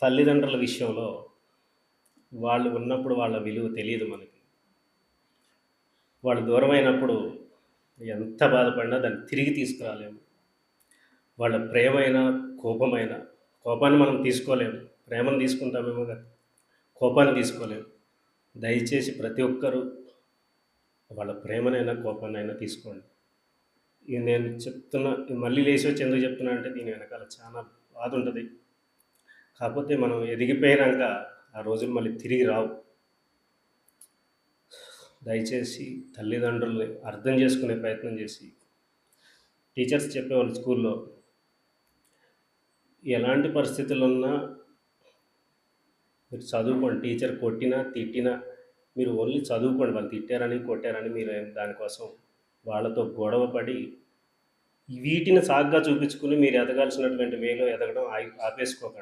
తల్లిదండ్రుల విషయంలో వాళ్ళు ఉన్నప్పుడు వాళ్ళ విలువ తెలియదు మనకి. వాళ్ళు దూరమైనప్పుడు ఎంత బాధపడినా దాన్ని తిరిగి తీసుకురాలేము. వాళ్ళ ప్రేమైనా, కోపమైనా, కోపాన్ని మనం తీసుకోలేము. ప్రేమను తీసుకుంటామేమో కానీ కోపాన్ని తీసుకోలేము. దయచేసి ప్రతి ఒక్కరూ వాళ్ళ ప్రేమనైనా, కోపాన్నైనా తీసుకోండి. ఇది నేను చెప్తున్నా, మళ్ళీ లేచి వచ్చి ఎందుకు చెప్తున్నా అంటే దీని వెనకాల చాలా బాధ ఉంటుంది. కాకపోతే మనం ఎదిగిపోయినాక ఆ రోజులు మళ్ళీ తిరిగి రావు. దయచేసి తల్లిదండ్రుల్ని అర్థం చేసుకునే ప్రయత్నం చేసి, టీచర్స్ చెప్పేవాళ్ళు స్కూల్లో ఎలాంటి పరిస్థితులు ఉన్నా మీరు చదువుకోండి. టీచర్ కొట్టినా తిట్టినా మీరు ఓన్లీ చదువుకోండి. వాళ్ళు తిట్టారని కొట్టారని మీరు దానికోసం వాళ్ళతో గొడవ పడి వీటిని సాగ్గా చూపించుకుని మీరు ఎదగాల్సినటువంటి వేలో ఎదగడం ఆపేసుకోకండి.